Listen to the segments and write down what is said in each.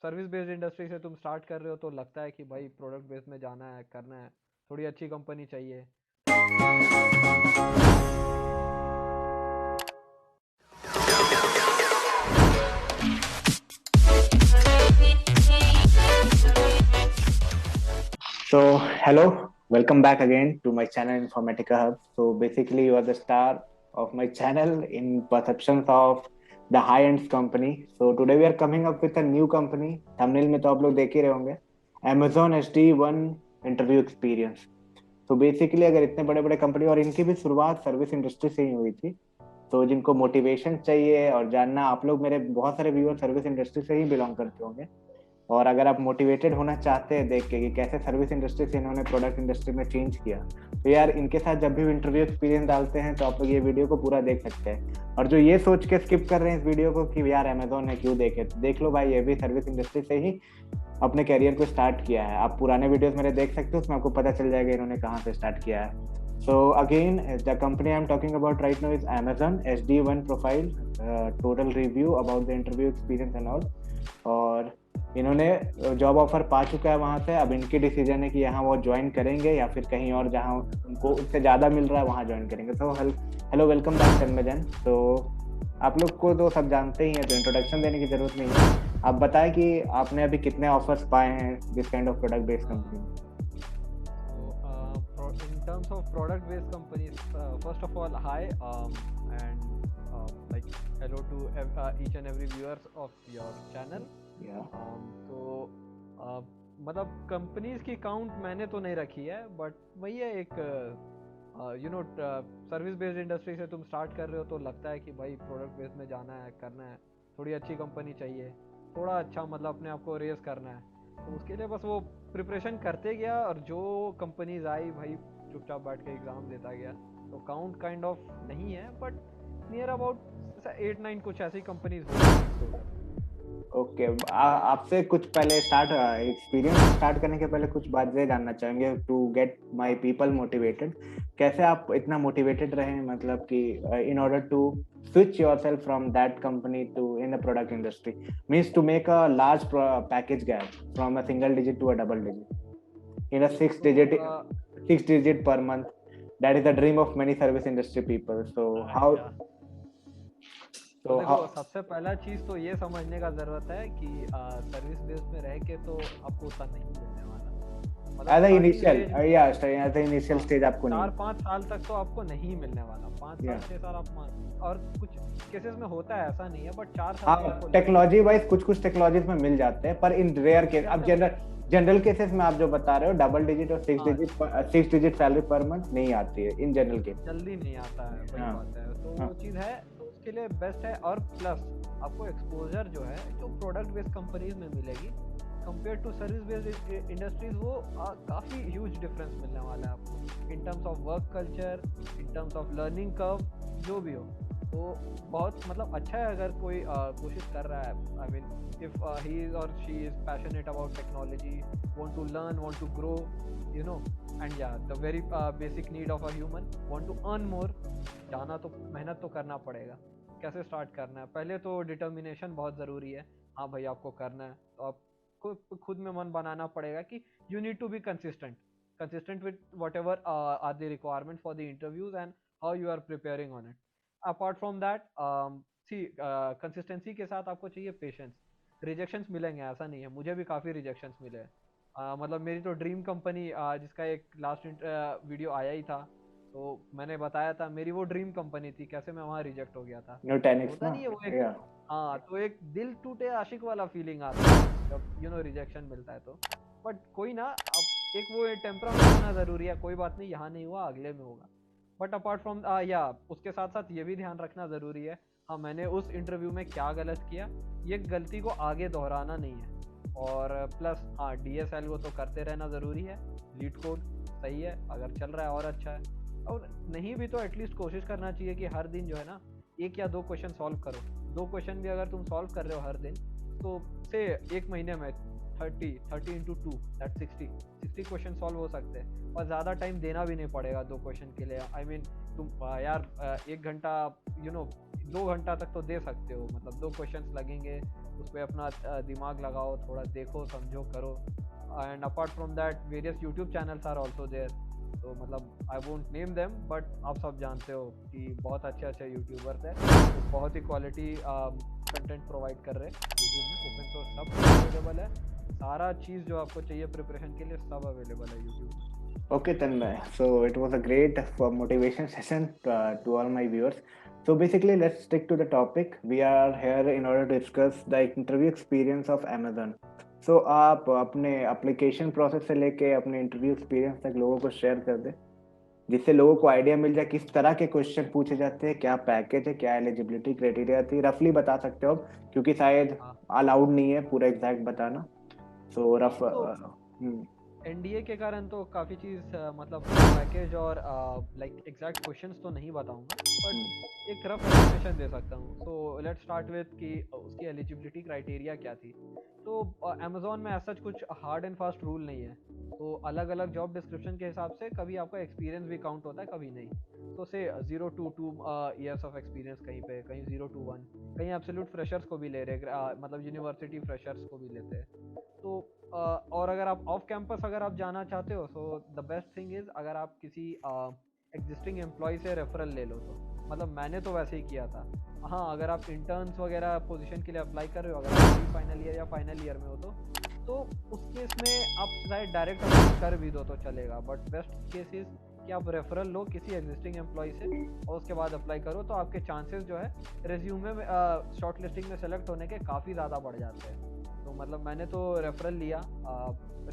Service based industry से तुम start कर रहे हो तो लगता है कि भाई प्रोडक्ट बेस्ड में जाना है, करना है, थोड़ी अच्छी कंपनी चाहिए। So, hello, welcome back again to my channel Informatica Hub. So, basically, you are the star of my channel in perceptions of the high-end company. So, today we are coming up with a new company. Thumbnail में तो आप लोग देख ही रहे होंगे, Amazon SD1 interview experience. तो basically अगर इतने बड़े बड़े कंपनी और इनकी भी शुरुआत सर्विस इंडस्ट्री से ही हुई थी, तो जिनको मोटिवेशन चाहिए और जानना, आप लोग मेरे बहुत सारे व्यूअर सर्विस इंडस्ट्री से ही बिलोंग करते होंगे, और अगर आप मोटिवेटेड होना चाहते हैं देख के कि कैसे सर्विस इंडस्ट्री से इन्होंने प्रोडक्ट इंडस्ट्री में चेंज किया, तो यार इनके साथ जब भी इंटरव्यू एक्सपीरियंस डालते हैं तो आप लोग ये वीडियो को पूरा देख सकते हैं। और जो ये सोच के स्किप कर रहे हैं इस वीडियो को कि यार अमेजोन है क्यों देखे, तो देख लो भाई, ये भी सर्विस इंडस्ट्री से ही अपने कैरियर को स्टार्ट किया है। आप पुराने वीडियोस मेरे देख सकते हो, उसमें आपको पता चल जाएगा इन्होंने कहाँ से स्टार्ट किया है। So again, the company I'm talking about right now is Amazon SD1 Profile. Total review about the interview experience and all. और इन्होंने जॉब ऑफर पा चुका है वहां से। अब इनकी डिसीजन है कि यहाँ वो ज्वाइन करेंगे या फिर कहीं और जहाँ उनको उससे ज्यादा मिल रहा है वहां ज्वाइन करेंगे। तो हेलो, वेलकम बैक तन्मयजन। तो आप लोग को तो सब जानते ही हैं, तो इंट्रोडक्शन देने की जरूरत नहीं है। आप बताएं कि आपने अभी कितने ऑफर्स पाए हैं this kind of product based company. In terms of product based companies, first of all, hi, and like hello to each and every viewers of your channel. Yeah. तो मतलब कंपनीज की काउंट मैंने तो नहीं रखी है, बट वही है एक सर्विस बेस्ड इंडस्ट्री से तुम स्टार्ट कर रहे हो तो लगता है कि भाई प्रोडक्ट बेस्ड में जाना है, करना है, थोड़ी अच्छी कंपनी चाहिए, थोड़ा अच्छा मतलब अपने आप को रेस करना है। तो उसके लिए बस वो प्रिपरेशन करते गया और जो कंपनीज आई भाई चुपचाप बैठ के एग्ज़ाम देता गया। तो काउंट काइंड ऑफ नहीं है, बट नियर अबाउट 8-9 कुछ ऐसी कंपनीज हो। ओके, आपसे कुछ पहले एक्सपीरियंस स्टार्ट करने के पहले कुछ बात ये जानना चाहेंगे to get my people motivated. कैसे आप इतना मोटिवेटेड रहे, मतलब कि in order to switch yourself from that company to in the product industry, means to make a large package gap from a single digit to a double digit in a six digit per month. That is the dream of many service industry people. So how तो so देखो, how सबसे पहला चीज़ तो ये समझने का ज़रूरत है कि सर्विस बेस में रह के तो आपको उतना नहीं मिलने वाला। मतलब as a starting initial stage as a initial stage आपको नहीं। 4-5 साल तक तो आपको नहीं मिलने वाला। 5 साल yeah 6 साल आप और कुछ केसेस में होता है, ऐसा नहीं है, बट 4 साल तो हाँ, आपको लगेगा। टेक्नोलॉजी वाइज कुछ टेक्नोलॉजीज में मिल जाते हैं, पर इन रेयर केस, अब मिलते हैं जनरल जनरल केसेस में आप जो बता रहे हो डबल डिजिट और हाँ, six digit salary per month नहीं आती है इन जनरल केस। जल्दी नहीं आता है, वही हाँ बात है। तो हाँ वो चीज़ है, तो उसके लिए बेस्ट है। और प्लस आपको एक्सपोजर जो है जो प्रोडक्ट बेस्ड कंपनीज में मिलेगी compare to service based industries, वो काफ़ी ह्यूज डिफरेंस मिलने वाला है आपको in terms of work culture, in terms of learning curve, जो भी हो। तो बहुत मतलब अच्छा है अगर कोई कोशिश कर रहा है। आई मीन इफ ही और she is passionate about technology, want to learn, want to grow, you know, and या the very basic need of a human, want to earn more. जाना तो मेहनत तो करना पड़ेगा। कैसे स्टार्ट करना है, पहले तो डिटर्मिनेशन बहुत ज़रूरी है। हाँ भाई, आपको करना है तो आपको खुद में मन बनाना पड़ेगा कि you need to be consistent with whatever are the requirement for the interviews and how you are preparing on it. Apart from that, see consistency के साथ आपको चाहिए पेशेंस। रिजेक्शंस मिलेंगे, ऐसा नहीं है, मुझे भी काफ़ी रिजेक्शंस मिले हैं। मतलब मेरी तो ड्रीम कंपनी जिसका एक लास्ट वीडियो आया ही था, तो मैंने बताया था मेरी वो ड्रीम कंपनी थी, कैसे मैं वहाँ रिजेक्ट हो गया था। न्यूटेनिक्स होता ना। नहीं है वो एक, या हाँ, तो एक दिल टूटे आशिक वाला फीलिंग आता है जब रिजेक्शन मिलता है तो। बट कोई ना, अब एक वो टेम्परामेंट होना ज़रूरी है। कोई बात नहीं, यहाँ नहीं हुआ अगले में होगा। बट अपार्ट फ्रॉम या उसके साथ साथ ये भी ध्यान रखना ज़रूरी है, हाँ मैंने उस इंटरव्यू में क्या गलत किया, ये गलती को आगे दोहराना नहीं है। और प्लस हाँ, DSL को तो करते रहना ज़रूरी है। लीड कोड सही है, अगर चल रहा है और अच्छा है, और नहीं भी तो एटलीस्ट कोशिश करना चाहिए कि हर दिन जो है ना 1 या 2 क्वेश्चन सॉल्व करो। 2 क्वेश्चन भी अगर तुम सॉल्व कर रहे हो हर दिन, तो से 1 महीने में 30 इंटू 2 दैट 60 क्वेश्चन सॉल्व हो सकते हैं, और ज़्यादा टाइम देना भी नहीं पड़ेगा 2 क्वेश्चन के लिए। आई मीन तुम यार 1 घंटा 2 घंटा तक तो दे सकते हो, मतलब 2 क्वेश्चंस लगेंगे, उस पर अपना दिमाग लगाओ, थोड़ा देखो समझो करो। And apart from that various YouTube channels are also there, तो मतलब I won't name them, but आप सब जानते हो कि बहुत अच्छे अच्छे यूट्यूबर्स हैं, तो बहुत ही क्वालिटी कंटेंट प्रोवाइड कर रहे हैं यूट्यूब में, ओपन सोर्स सब अवेलेबल है, सारा चीज़ जो आपको चाहिए प्रिपरेशन के लिए सब अवेलेबल है यूट्यूब में। Okay, Tanmay. So it was a great motivation session to all my viewers. So basically, let's stick to the topic. We are here in order to discuss the interview experience of Amazon. So आप अपने application process से लेके अपने interview experience तक लोगों को share कर दें, जिससे लोगों को आइडिया मिल जाए किस तरह के क्वेश्चन पूछे जाते हैं, क्या पैकेज है, क्या एलिजिबिलिटी क्राइटेरिया थी, रफली बता सकते हो क्योंकि शायद अलाउड नहीं है पूरा एग्जैक्ट बताना। सो रफ एनडीए के कारण तो काफ़ी चीज़ मतलब पैकेज और लाइक एग्जैक्ट क्वेश्चंस तो नहीं बताऊंगा, बट एक रफ एस्टिमेशन दे सकता हूँ। सो लेट्स स्टार्ट विथ कि उसकी एलिजिबिलिटी क्राइटेरिया क्या थी। तो अमेजोन में ऐसा कुछ हार्ड एंड फास्ट रूल नहीं है, तो अलग अलग जॉब डिस्क्रिप्शन के हिसाब से कभी आपका एक्सपीरियंस भी काउंट होता है, कभी नहीं। तो से 0 to 2 ईयर्स ऑफ एक्सपीरियंस कहीं पे, कहीं 0 to 1, कहीं एब्सोल्यूट फ्रेशर्स को भी ले रहे, मतलब यूनिवर्सिटी फ्रेशर्स को भी लेते हैं। तो और अगर आप ऑफ कैंपस अगर आप जाना चाहते हो, so the best thing is अगर आप किसी एग्जिस्टिंग एम्प्लॉय से रेफरल ले लो, तो मतलब मैंने तो वैसे ही किया था। हाँ, अगर आप इंटर्न्स वगैरह पोजीशन के लिए अप्लाई कर रहे हो, अगर आप फाइनल ईयर या फाइनल ईयर में हो तो उस केस में आप शायद डायरेक्ट अप्लाई कर भी दो तो चलेगा, बट बेस्ट केस इज़ कि आप रेफरल लो किसी एग्जिस्टिंग एम्प्लॉय से और उसके बाद अप्लाई करो, तो आपके चांसेस जो है रेज्यूमे में शॉर्ट लिस्टिंग में सेलेक्ट होने के काफ़ी ज़्यादा बढ़ जाते हैं। तो मतलब मैंने तो रेफरल लिया,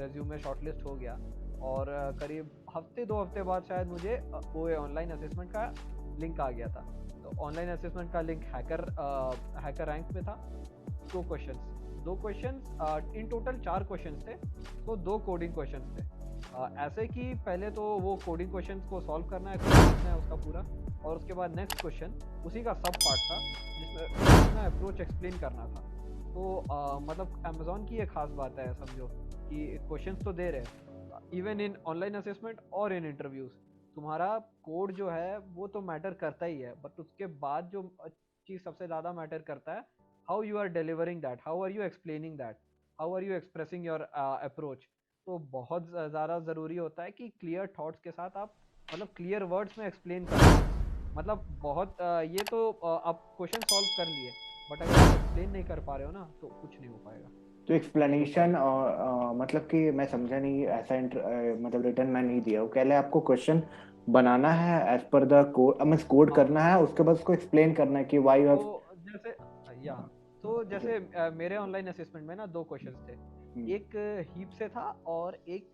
रेज्यूमे शॉर्टलिस्ट हो गया, और करीब हफ्ते 2 हफ्ते बाद शायद मुझे वो ऑनलाइन असेसमेंट का लिंक आ गया था। तो ऑनलाइन असेसमेंट का लिंक हैकर रैंक पे था। 2 क्वेश्चंस इन टोटल 4 क्वेश्चंस थे, तो 2 कोडिंग क्वेश्चंस थे। ऐसे कि पहले तो वो कोडिंग क्वेश्चंस को सॉल्व करना है उसका पूरा, और उसके बाद नेक्स्ट क्वेश्चन उसी का सब पार्ट था जिसमें अप्रोच एक्सप्लेन करना था। तो मतलब अमेजोन की ये खास बात है, समझो कि क्वेश्चंस तो दे रहे इवन इन ऑनलाइन असेसमेंट और इन इंटरव्यूज, तुम्हारा कोड जो है वो तो मैटर करता ही है, बट उसके बाद जो चीज़ सबसे ज़्यादा मैटर करता है, how you are delivering that, how are you explaining that, how are you expressing your approach. तो बहुत ज़्यादा ज़रूरी होता है कि क्लियर थॉट्स के साथ आप मतलब क्लियर वर्ड्स में एक्सप्लेन करें। मतलब बहुत ये तो आप क्वेश्चन सॉल्व कर लिए, बट अगर आप एक्सप्लेन नहीं कर पा रहे हो ना, तो कुछ नहीं हो पाएगा। तो एक्सप्लेनेशन और मतलब कि मैं समझा नहीं, ऐसा मतलब रिटर्न में नहीं दिया, वो कह रहे आपको क्वेश्चन बनाना है as per the code, means code करना है, उसके बाद उसको एक्सप्लेन करना है कि व्हाई यू हैव। तो जैसे तो जैसे मेरे ऑनलाइन असेसमेंट में ना 2 क्वेश्चंस थे, एक हीप से था और एक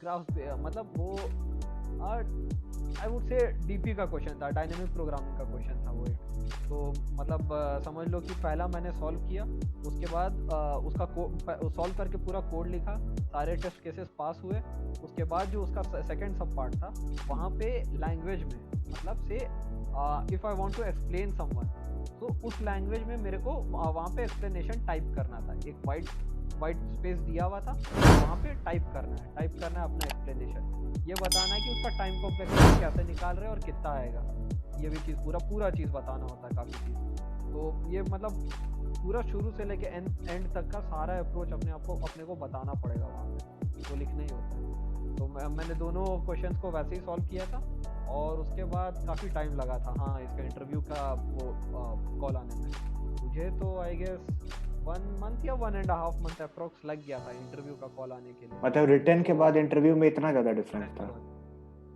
ग्राफ, मतलब वो आई वुड से डीपी का क्वेश्चन था, डायनेमिक प्रोग्रामिंग का क्वेश्चन था वो एक। तो मतलब समझ लो कि पहला मैंने सॉल्व किया, उसके बाद उसका सॉल्व करके पूरा कोड लिखा, सारे टेस्ट केसेस पास हुए। उसके बाद जो उसका सेकंड सब पार्ट था, वहाँ पे लैंग्वेज में मतलब से if I want to explain someone, तो उस लैंग्वेज में मेरे को वहाँ पे एक्सप्लेनेशन टाइप करना था। एक वाइट स्पेस दिया हुआ था, वहाँ पे टाइप करना है अपना एक्सप्लेनेशन, ये बताना है कि उसका टाइम कॉम्प्लेक्सिटी कैसे निकाल रहे हैं और कितना आएगा, ये भी चीज़ पूरा चीज़ बताना होता है काफ़ी चीज़। तो ये मतलब पूरा शुरू से लेके एंड तक का सारा अप्रोच अपने को बताना पड़ेगा वहाँ पे, तो लिखना ही होता है। तो मैंने दोनों क्वेश्चंस को वैसे ही सॉल्व किया था, और उसके बाद काफ़ी टाइम लगा था हाँ इसका इंटरव्यू का वो कॉल आने में। मुझे तो आई गेस 1 मंथ या 1.5 मंथ अप्रोक्स लग गया था इंटरव्यू का कॉल आने के लिए। मतलब रिटर्न के बाद इंटरव्यू में इतना ज़्यादा डिफरेंस था?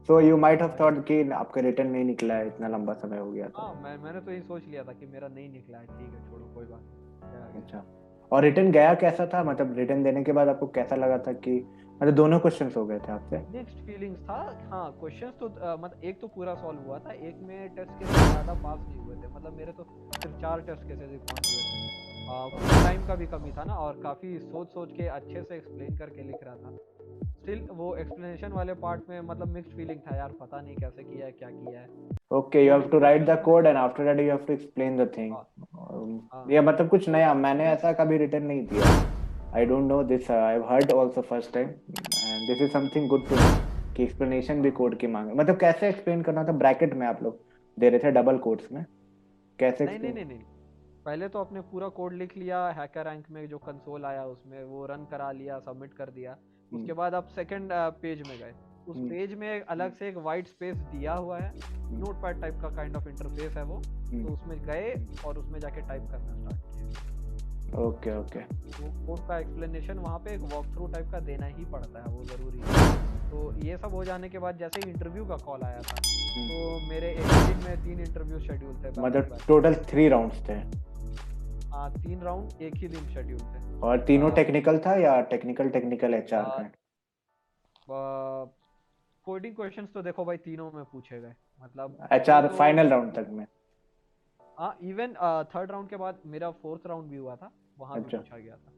So you might have thought कि आपका रिटर्न नहीं निकला है, इतना लंबा समय हो गया था। हाँ, मैंने तो ये सोच लिया था कि मेरा नहीं निकला है, ठीक है छोड़ो कोई बात नहीं। अच्छा, और रिटर्न गया कैसा था, मतलब रिटर्न देने के बाद आपको कैसा लगा था कि मतलब दोनों क्वेश्चंस हो गए थे आपसे? नेक्स्ट फीलिंग्स था। हाँ, क्वेश्चंस तो मतलब एक तो पूरा सॉल्व हुआ था, एक में टेस्ट केसेस ज़्यादा पास नहीं हुए थे, मतलब मेरे तो सिर्फ 4 टेस्ट केसेस ही पास हुए थे। कुछ टाइम का भी कमी था ना, और काफ़ी सोच के अच्छे से एक्सप्लेन करके लिख रहा था। स्टिल वो एक्सप्लेनेशन वाले पार्ट में मतलब मिक्स्ड फीलिंग था यार, पता नहीं कैसे किया है, क्या किया है। Okay, you have to write the code and after that you have to explain the thing. ये मतलब कुछ नया, मैंने ऐसा कभी रिटर्न नहीं दिया। I don't know this. I've heard also first time, and this is something good to know. कि एक्सप्लेनेशन भी कोड की मांगे, मतलब कैसे एक्सप्लेन करना था? ब्रैकेट में आप लोग दे रहे थे, डबल कोट्स में, कैसे नहीं नहीं एक्सप्लेन? नहीं नहीं, पहले तो आपने पूरा कोड लिख लिया हैकर रैंक में, जो कंसोल आया उसमें वो रन करा लिया, सबमिट कर दिया। उसके बाद आप सेकंड पेज में गए। उस पेज में अलग से एक वाइट स्पेस दिया हुआ है, नोटपैड टाइप का काइंड ऑफ इंटरफेस है वो, तो उसमें गए और उसमें जाके टाइप करना स्टार्ट किया। Okay okay. तो कोड का एक्सप्लेनेशन वहाँ पे एक वॉक थ्रू टाइप का देना ही पड़ता है, वो ज़रूरी है। तो ये सब हो जाने के बाद जैसे ही इंटरव्यू का कॉल आया था, तो मेरे एक दिन में 3 इंटरव्यू शेड्यूल थे, मतलब टोटल 3 राउंड्स थे? हाँ, 3 राउंड एक ही दिन शेड्यूल थे। और तीनों टेक्निकल था या टेक्निकल एचआर का? कोडिंग क्वेश्चंस तो देखो भाई तीनों में पूछे गए, मतलब एचआर तो फाइनल राउंड तक में? हाँ, इवन थर्ड राउंड के बाद मेरा फोर्थ राउंड भी हुआ था, वहाँ भी अच्छा पूछा गया था।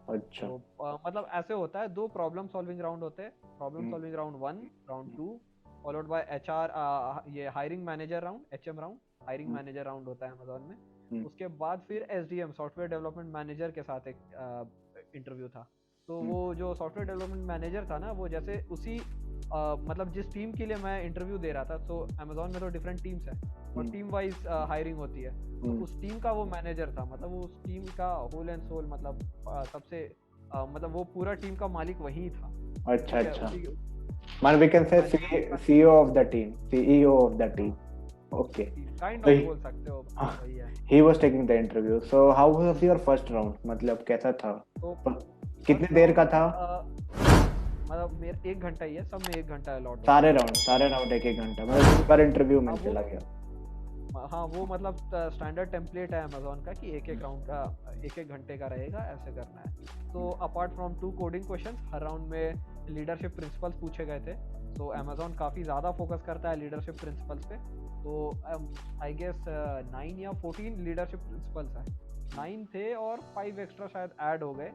अच्छा। तो मतलब ऐसे होता है, 2 प्रॉब्लम सॉल्विंग राउंड होते हैं। Problem solving round 1, round 2 followed by HR, ये hiring manager round, HM round, hiring manager round होता है अमेज़न में। उसके बाद फिर एसडीएम, सॉफ्टवेयर डेवलपमेंट मैनेजर के साथ एक इंटरव्यू था। तो वो जो सॉफ्टवेयर डेवलपमेंट मैनेजर था ना, वो जैसे उसी मतलब जिस टीम के लिए मैं इंटरव्यू दे रहा था, तो अमेज़न में तो डिफरेंट टीम्स है और टीम वाइज हायरिंग होती है। तो उस टीम का वो मैनेजर था, मतलब वो उस टीम का होल एंड सोल, मतलब सबसे मतलब वो पूरा टीम का मालिक वही था। अच्छा ठीक है, अच्छा। Man, we can say CEO of the team, CEO of the team. Okay. Kind So of बोल सकते हो, वही है। he was taking the interview. So how was your first round? मतलब कैसा था? तो कितनी देर का था? मतलब मेरा 1 घंटा ही है, सब में 1 घंटा अलॉट। सारे राउंड 1-1 घंटा, मतलब पर इंटरव्यू में चला गया। हाँ, वो मतलब स्टैंडर्ड टेम्पलेट है अमेज़न का कि एक राउंड का 1 घंटे का रहेगा, ऐसे करना है। तो apart from 2 coding questions, her round में लीडरशिप प्रिंसिपल्स पूछे गए थे। तो अमेज़न काफ़ी ज़्यादा फोकस करता है लीडरशिप प्रिंसिपल्स पे। तो आई गेस 9 या 14 लीडरशिप प्रिंसिपल्स है, 9 थे और 5 एक्स्ट्रा शायद ऐड हो गए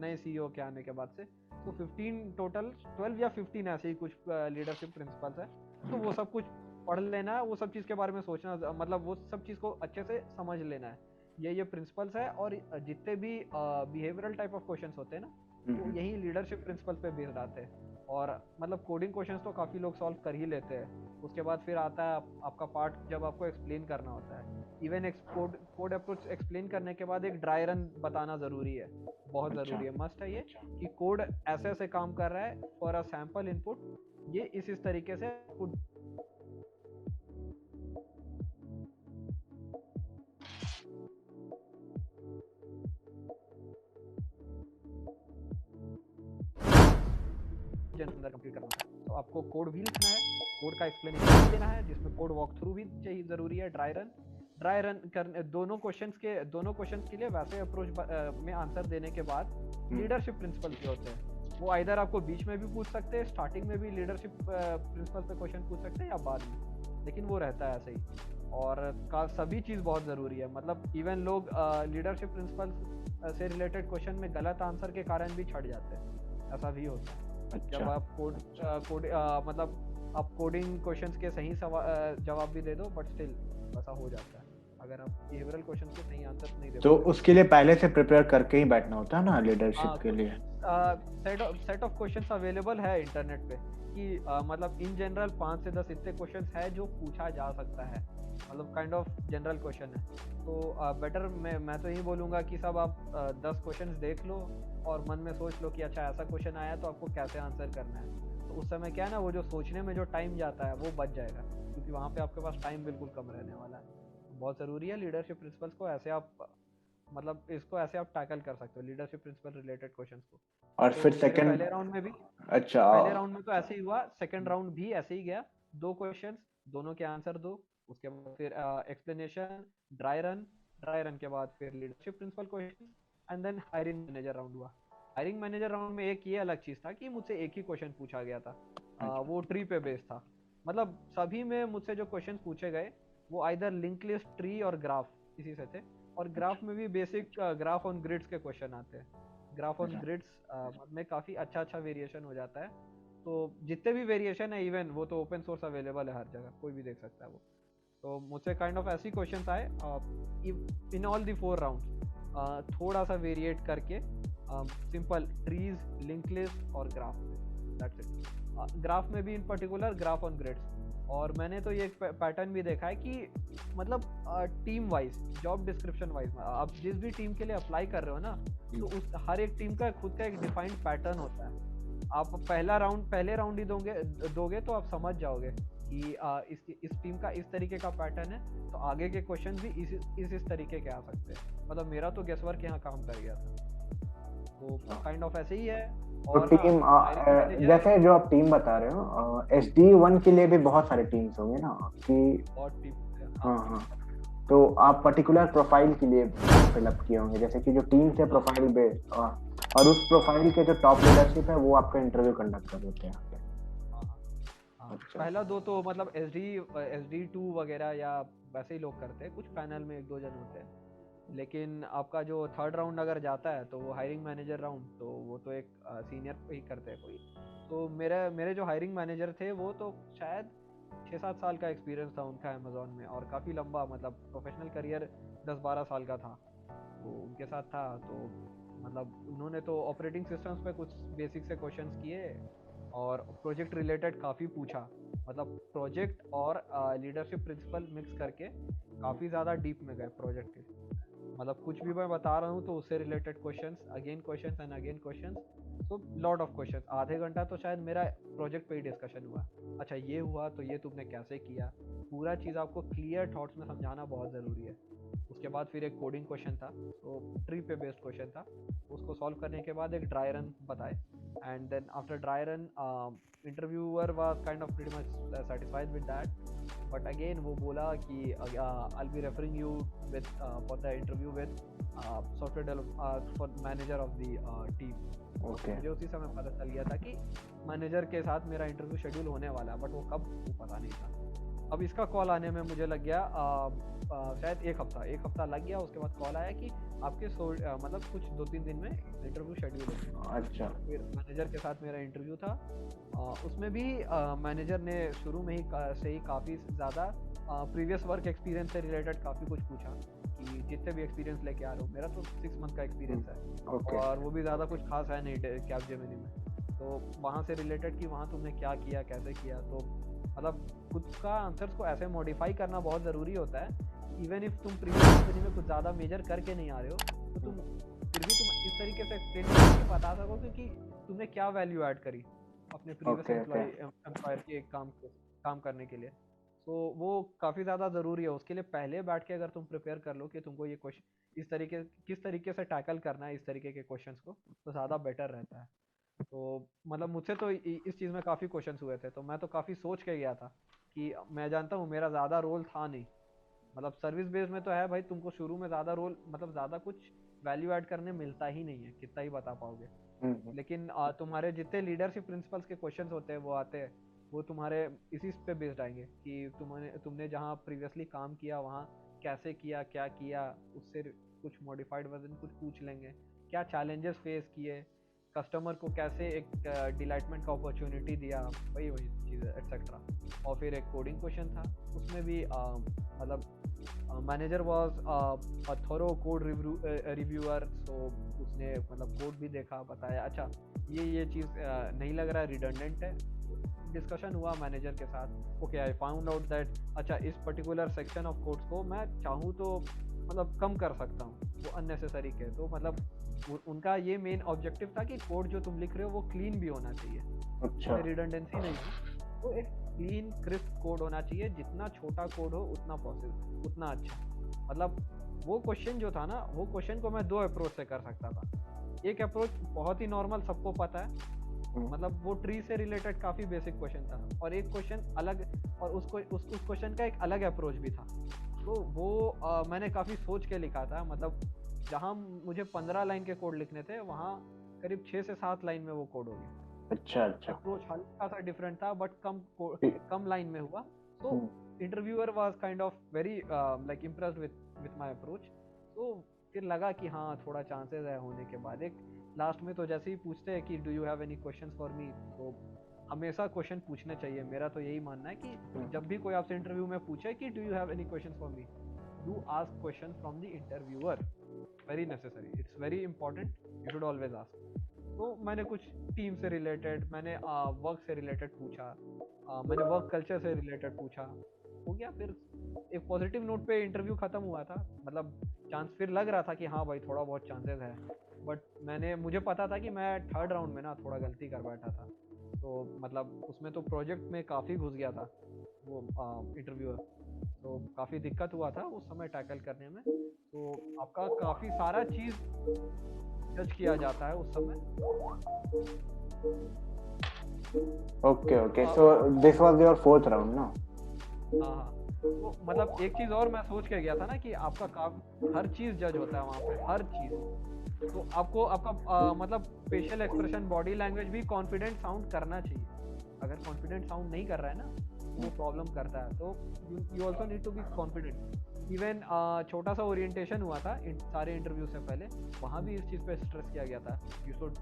नए सीईओ के आने के बाद से। तो 15 टोटल, 12 या 15 ऐसे ही कुछ लीडरशिप प्रिंसिपल्स है। तो वो सब कुछ पढ़ लेना है, वो सब चीज़ के बारे में सोचना, मतलब वो सब चीज़ को अच्छे से समझ लेना है। ये प्रिंसिपल्स है, और जितने भी बिहेवियरल टाइप ऑफ क्वेश्चंस होते हैं ना, वो यही लीडरशिप प्रिंसिपल पे बेस्ड आते हैं। और मतलब कोडिंग क्वेश्चंस तो काफ़ी लोग सॉल्व कर ही लेते हैं। उसके बाद फिर आता है आपका पार्ट, जब आपको एक्सप्लेन करना होता है। इवन कोड अप्रोच एक्सप्लेन करने के बाद एक ड्राई रन बताना ज़रूरी है, बहुत ज़रूरी है, मस्ट है ये, कि कोड ऐसे ऐसे काम कर रहा है फॉर अ सैम्पल इनपुट, ये इस तरीके से अंदर कंप्लीट करना है। तो आपको कोड भी लिखना है, कोड का एक्सप्लेनेशन भी देना है, जिसमें कोड वॉक थ्रू भी चाहिए, ज़रूरी है। ड्राई रन करने दोनों क्वेश्चंस के लिए वैसे अप्रोच में आंसर देने के बाद लीडरशिप प्रिंसिपल के होते हैं। वो आइदर आपको बीच में भी पूछ सकते हैं, स्टार्टिंग में भी लीडरशिप प्रिंसिपल पे क्वेश्चन पूछ सकते हैं, या बाद में, लेकिन वो रहता है ऐसे ही। और सभी चीज़ बहुत ज़रूरी है, मतलब इवन लोग लीडरशिप प्रिंसिपल से रिलेटेड क्वेश्चन में गलत आंसर के कारण भी छट जाते हैं, ऐसा भी होता है। अच्छा। जब आप मतलब आप कोडिंग क्वेश्चंस के सही जवाब भी दे दो, बट स्टिल ऐसा हो जाता है अगर आप बिहेवियरल क्वेश्चन के सही आंसर नहीं दे। तो उसके लिए पहले से प्रिपेयर करके ही बैठना होता है ना लीडरशिप के लिए? सेट ऑफ क्वेश्चंस अवेलेबल है इंटरनेट पे कि मतलब इन जनरल 5 से 10 इतने क्वेश्चंस है जो पूछा जा सकता है, मतलब काइंड ऑफ जनरल क्वेश्चन है। तो बेटर मैं तो यही बोलूँगा कि सब आप 10 क्वेश्चंस देख लो और मन में सोच लो कि अच्छा ऐसा क्वेश्चन आया तो आपको कैसे आंसर करना है। तो उस समय क्या है ना, वो जो सोचने में जो टाइम जाता है वो बच जाएगा, क्योंकि वहाँ पे आपके पास टाइम बिल्कुल कम रहने वाला है। बहुत ज़रूरी है लीडरशिप प्रिंसिपल्स को, ऐसे आप मतलब इसको ऐसे आप टैकल कर सकते हो, लीडरशिप प्रिंसिपल रिलेटेड क्वेश्चंस को। और तो फिर मेरे सेकंड? पहले राउंड में भी, अच्छा। पहले राउंड में तो ऐसे ही हुआ, सेकंड राउंड भी ऐसे ही गया। 2 क्वेश्चंस, दोनों के आंसर दो, उसके बाद फिर एक्सप्लेनेशन, ड्राई रन के बाद फिर leadership principle question, and then hiring manager round हुआ। हायरिंग मैनेजर राउंड में एक ये अलग चीज़ था कि मुझसे एक ही क्वेश्चन पूछा गया था, वो ट्री पे बेस्ड था। मतलब सभी में मुझसे जो क्वेश्चन पूछे गए वो आइदर लिंक लिस्ट, ट्री और ग्राफ, इसी से थे। और ग्राफ में भी बेसिक ग्राफ ऑन ग्रिड्स के क्वेश्चन आते हैं। ग्राफ ऑन ग्रिड्स में काफ़ी अच्छा वेरिएशन हो जाता है। तो जितने भी वेरिएशन है, इवन वो तो ओपन सोर्स अवेलेबल है हर जगह, कोई भी देख सकता है वो। तो मुझसे काइंड ऑफ ऐसी क्वेश्चंस आए इन ऑल द 4 राउंड, थोड़ा सा वेरिएट करके, सिंपल ट्रीज, लिंक लिस्ट और ग्राफ, दैट्स इट। ग्राफ में भी इन पर्टिकुलर ग्राफ ऑन ग्रिड्स। और मैंने तो ये पैटर्न भी देखा है कि मतलब team wise, job description wise, आप जिस भी टीम के लिए अप्लाई कर रहे हो ना, तो उस हर एक टीम का खुद का एक डिफाइंड पैटर्न होता है। आप पहले राउंड ही दोगे तो आप समझ जाओगे कि इस टीम का इस तरीके का पैटर्न है, तो आगे के क्वेश्चन भी इस तरीके के आ सकते हैं। मतलब मेरा तो गेसवर्क यहाँ काम कर गया था, तो काइंड ऑफ ऐसे ही है। तो और टीम जैसे जो आप टीम बता रहे हो, SD1 के लिए भी बहुत सारे टीम्स होंगे ना कि? बहुत टीम। हाँ हाँ। तो आप पर्टिकुलर प्रोफाइल के लिए फिलअप किए होंगे, जैसे कि जो टीम से प्रोफाइल बेस्ड, और उस प्रोफाइल के जो टॉप लीडरशिप है वो आपका इंटरव्यू कंडक्ट कर देते हैं। अच्छा। पहला दो तो मतलब SD2 वगैरह या वैसे ही लोग करते हैं, कुछ पैनल में एक दो जन होते हैं। लेकिन आपका जो थर्ड राउंड अगर जाता है तो वो हायरिंग मैनेजर राउंड, तो वो तो एक सीनियर ही करते हैं कोई। तो मेरे जो हायरिंग मैनेजर थे वो तो शायद 6-7 साल का एक्सपीरियंस था उनका अमेजोन में, और काफ़ी लंबा, मतलब प्रोफेशनल करियर 10-12 साल का था वो उनके साथ था। तो मतलब उन्होंने तो ऑपरेटिंग सिस्टम्स पे कुछ बेसिक से क्वेश्चंस किए, और प्रोजेक्ट रिलेटेड काफ़ी पूछा। मतलब प्रोजेक्ट और लीडरशिप प्रिंसिपल मिक्स करके काफ़ी ज़्यादा डीप में गए प्रोजेक्ट के। मतलब कुछ भी मैं बता रहा हूँ तो उससे related questions, again questions and again questions, तो लॉट ऑफ क्वेश्चंस। आधे घंटा तो शायद मेरा प्रोजेक्ट पे ही डिस्कशन हुआ। अच्छा ये हुआ तो ये तुमने कैसे किया, पूरा चीज़ आपको क्लियर थॉट्स में समझाना बहुत ज़रूरी है। उसके बाद फिर एक कोडिंग क्वेश्चन था, तो ट्री पे बेस्ड क्वेश्चन था। उसको सॉल्व करने के बाद एक ड्राई रन बताए, and then after dry run interviewer was kind of pretty much satisfied with that, but again वो बोला कि I'll be referring you with for the interview with for manager of the team. Okay. मुझे उसी समय पता चल गया था कि मैनेजर के साथ मेरा इंटरव्यू शेड्यूल होने वाला है, बट वो कब वो पता नहीं था। अब इसका कॉल आने में मुझे लग गया शायद एक हफ्ता लग गया। उसके बाद कॉल आया कि आपके मतलब कुछ 2-3 दिन में इंटरव्यू शेड्यूल हो। अच्छा। फिर मैनेजर के साथ मेरा इंटरव्यू था। उसमें भी मैनेजर ने शुरू में ही से ही काफ़ी ज़्यादा प्रीवियस वर्क एक्सपीरियंस से रिलेटेड काफ़ी कुछ पूछा कि जितने भी एक्सपीरियंस लेके आ रहे हो। मेरा तो 6 मंथ का एक्सपीरियंस है। Okay. और वो भी ज़्यादा कुछ खास है नहीं कैपजेमिनी में। तो वहाँ से रिलेटेड कि वहाँ तुमने क्या किया, कैसे किया, तो मतलब खुद का आंसर्स को ऐसे मॉडिफाई करना बहुत ज़रूरी होता है। इवन इफ तुम प्रीवियस कंपनी में कुछ ज़्यादा मेजर करके नहीं आ रहे हो, तो तुम फिर भी तुम इस तरीके से एक्सप्लेन करके बता सको कि तुमने क्या वैल्यू ऐड करी अपने प्रीवियस एम्प्लॉयर के काम करने के लिए। तो वो काफ़ी ज़्यादा ज़रूरी है। उसके लिए पहले बैठ के अगर तुम प्रिपेयर कर लो कि तुमको ये क्वेश्चन किस तरीके से टैकल करना है इस तरीके के क्वेश्चंस को, तो ज़्यादा बेटर रहता है। तो मतलब मुझसे तो इस चीज़ में काफ़ी क्वेश्चंस हुए थे, तो मैं तो काफ़ी सोच के गया था कि मैं जानता हूँ मेरा ज़्यादा रोल था नहीं। मतलब सर्विस बेस में तो है भाई, तुमको शुरू में ज़्यादा रोल, मतलब ज़्यादा कुछ वैल्यू ऐड करने मिलता ही नहीं है, कितना ही बता पाओगे। लेकिन तुम्हारे जितने लीडरशिप प्रिंसिपल्स के क्वेश्चंस होते हैं वो आते हैं, वो तुम्हारे इसी पे बेस्ड आएंगे कि तुमने जहाँ प्रीवियसली काम किया वहाँ कैसे किया, क्या किया, उससे कुछ मॉडिफाइड वर्जन कुछ पूछ लेंगे। क्या चैलेंजेस फेस किए, कस्टमर को कैसे एक डिलाइटमेंट का अपॉर्चुनिटी दिया, वही चीज़ें एक्सेट्रा। और फिर एक कोडिंग क्वेश्चन था, उसमें भी मतलब manager was a thorough code reviewer, so उसने मतलब कोड भी देखा, बताया अच्छा ये चीज़ नहीं लग रहा है, रिडंडेंट है। डिस्कशन हुआ मैनेजर के साथ। Okay, I found out that अच्छा इस पर्टिकुलर सेक्शन ऑफ कोड्स को मैं चाहूँ तो मतलब कम कर सकता हूँ, वो अननेसेसरी के। तो मतलब उनका ये मेन ऑब्जेक्टिव था कि कोड जो तुम लिख रहे हो वो क्लीन भी होना चाहिए, अच्छा। रिडंडेंसी नहीं हो, तो एक क्लीन क्रिस्प कोड होना चाहिए। जितना छोटा कोड हो उतना पॉसिबल उतना अच्छा। मतलब वो क्वेश्चन जो था ना, वो क्वेश्चन को मैं 2 अप्रोच से कर सकता था। एक अप्रोच बहुत ही नॉर्मल, सबको पता है, मतलब वो ट्री से रिलेटेड काफ़ी बेसिक क्वेश्चन था। और एक क्वेश्चन अलग, और उस क्वेश्चन का एक अलग अप्रोच भी था। तो वो मैंने काफ़ी सोच के लिखा था। मतलब जहाँ मुझे 15 लाइन के कोड लिखने थे, वहाँ करीब 6 से 7 लाइन में वो कोड हो गया। अच्छा अच्छा। अप्रोच हल्का सा डिफरेंट था, बट कम लाइन में हुआ। तो interviewer was kind of very like impressed with my approach. तो फिर लगा कि हाँ थोड़ा चांसेस है होने के बाद। एक लास्ट में तो जैसे ही पूछते हैं कि do you have any questions for me, तो हमेशा क्वेश्चन पूछने चाहिए। मेरा तो यही मानना है कि जब भी कोई आपसे इंटरव्यू में पूछे कि do you have any questions for me, do ask question from the interviewer. Very necessary, it's very important, you should always ask. तो मैंने कुछ टीम से रिलेटेड, मैंने वर्क से रिलेटेड पूछा, मैंने वर्क कल्चर से रिलेटेड पूछा, हो गया। फिर एक पॉजिटिव नोट पे इंटरव्यू खत्म हुआ था। मतलब चांस फिर लग रहा था कि हाँ भाई थोड़ा बहुत चांसेस है, बट मुझे पता था कि मैं थर्ड राउंड में ना थोड़ा गलती कर बैठा था। तो मतलब उसमें तो प्रोजेक्ट में काफ़ी घुस गया था वो इंटरव्यू, तो काफ़ी दिक्कत हुआ था उस समय टैकल करने में। तो आपका काफ़ी सारा चीज़ जज किया जाता है उस समय। Okay. So this was your fourth round, no? हाँ, तो मतलब एक चीज़ और मैं सोच के गया था ना कि आपका काम, हर चीज़ जज होता है वहाँ पे, हर चीज़। तो आपको आपका मतलब फेशियल एक्सप्रेशन, बॉडी लैंग्वेज भी कॉन्फिडेंट साउंड करना चाहिए। अगर कॉन्फिडेंट साउंड नहीं कर रहा है ना, वो प्रॉब्लम करता है। तो you also need to be confident. Even छोटा सा ओरिएंटेशन हुआ था सारे इंटरव्यू से पहले, वहाँ भी इस चीज़ पे स्ट्रेस किया गया था। You should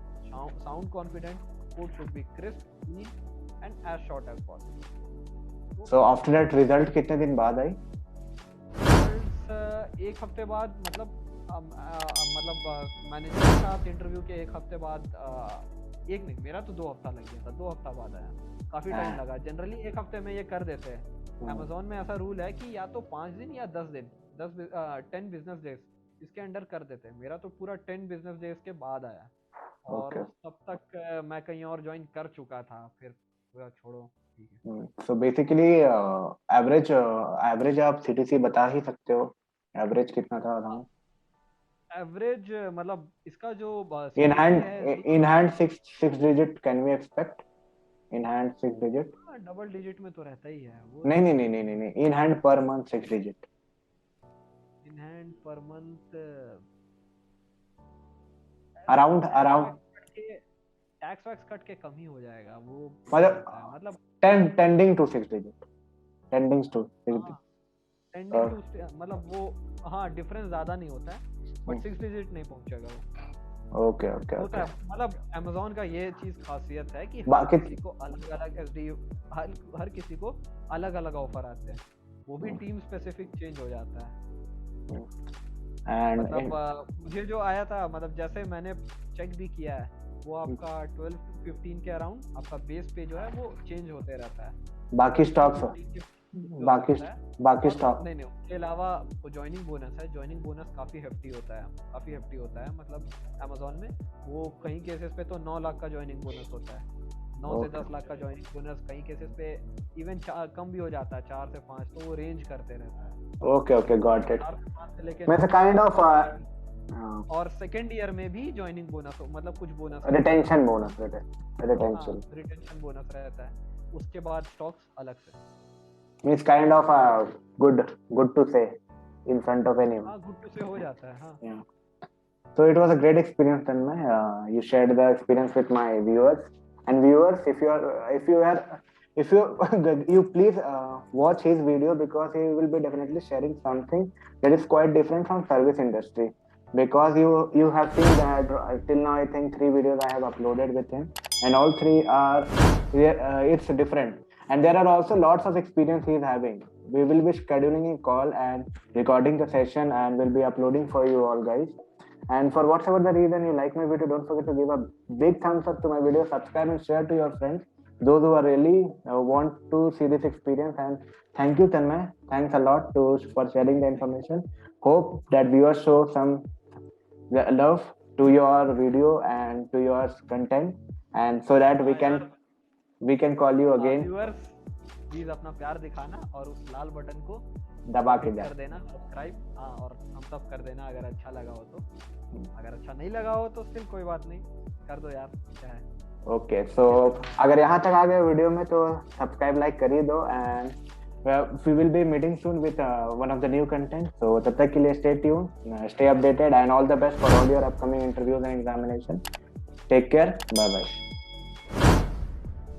sound confident, code should be crisp, clean and as short as possible. So after that result कितने दिन बाद आई? एक हफ्ते बाद, मतलब मैनेजर के साथ इंटरव्यू के एक हफ्ते बाद, एक नहीं, मेरा तो 2 हफ्ता लग गया था, 2 हफ्ता बाद आया। काफ़ी टाइम लगा। जनरली एक हफ्ते में ये कर देते हैं। अमेजोन में ऐसा रूल है कि या तो 5 दिन या 10 दिन, 10 बिजनेस डेज इसके अंडर कर देते हैं। मेरा तो पूरा 10 बिजनेस डेज के बाद आया, और तब तक मैं कहीं और ज्वाइन कर चुका था। फिर पूरा छोड़ो, ठीक है। So basically एवरेज आप CTC बता ही सकते हो, एवरेज कितना था अराउंड? एवरेज मतलब इसका जो In CTC hand, है, in hand six digit can we expect? In hand 6 digit? Double digit में तो रहता ही है वो। नहीं, in hand per month 6 digit. In hand per month Around tax wax cut के कम ही हो जाएगा वो। मतलब 10 tending to 6 digit, tending to 6 digit. Tending to, मतलब वो, हाँ डिफरेंस ज्यादा नहीं होता है, बट 6 डिजिट नहीं पहुंचेगा वो। ओके। मतलब अमेज़न का ये चीज खासियत है कि हर किसी को अलग अलग एसडीयू, हर किसी को अलग अलग ऑफर आते हैं, वो भी टीम स्पेसिफिक चेंज हो जाता है। मतलब मुझे जो आया था, मतलब जैसे मैंने चेक भी किया है, वो आपका 12 to 15 के अराउंड आपका बेस पे जो है वो चेंज होते रहता है। बाकी स्टॉक्स नहीं, उसके अलावा वो ज्वाइनिंग बोनस है। ज्वाइनिंग बोनस काफ़ी हेफ्टी होता है। मतलब अमेज़न में वो कहीं केसेस पे तो 9 लाख का ज्वाइनिंग बोनस होता है, 9 से 10 लाख का ज्वाइनिंग बोनस। कहीं केसेस पे इवन कम भी हो जाता है, 4 से 5, तो वो रेंज करते रहता है। Okay, got it. 4 से 5 से लेके मैं काइंड ऑफ और सेकेंड ईयर में भी ज्वाइनिंग बोनस, मतलब कुछ बोनस, रिटेंशन बोनस रहता है। उसके बाद स्टॉक्स अलग से। It's kind of good to say in front of anyone. हाँ, गुड टू से हो जाता है, हाँ। Yeah. So it was a great experience, Tanmay. You shared the experience with my viewers. And viewers, if you please watch his video, because he will be definitely sharing something that is quite different from service industry. Because you have seen that till now, I think 3 videos I have uploaded with him, and all 3 are it's different. And there are also lots of experience he is having. We will be scheduling a call and recording the session, and we'll be uploading for you all guys. And for whatever the reason you like my video, don't forget to give a big thumbs up to my video, subscribe and share to your friends, those who are really want to see this experience. And thank you, Tanmay. Thanks a lot for sharing the information. Hope that viewers show some love to your video and to your content, and so that we can call you again. Viewers please अपना प्यार दिखाना और उस लाल button को दबा के कर देना सब्सक्राइब, हाँ, और थम्स अप कर देना अगर अच्छा लगा हो तो। अगर अच्छा नहीं लगा हो तो स्टिल कोई बात नहीं, कर दो यार, क्या है। ओके, सो अगर यहाँ तक आ गए वीडियो में तो सब्सक्राइब लाइक कर ही दो। And we will be meeting soon with one of the new content. So तब तक के लिए stay tuned, stay updated, and all the best for all your upcoming interviews and examination. Take care. Bye bye.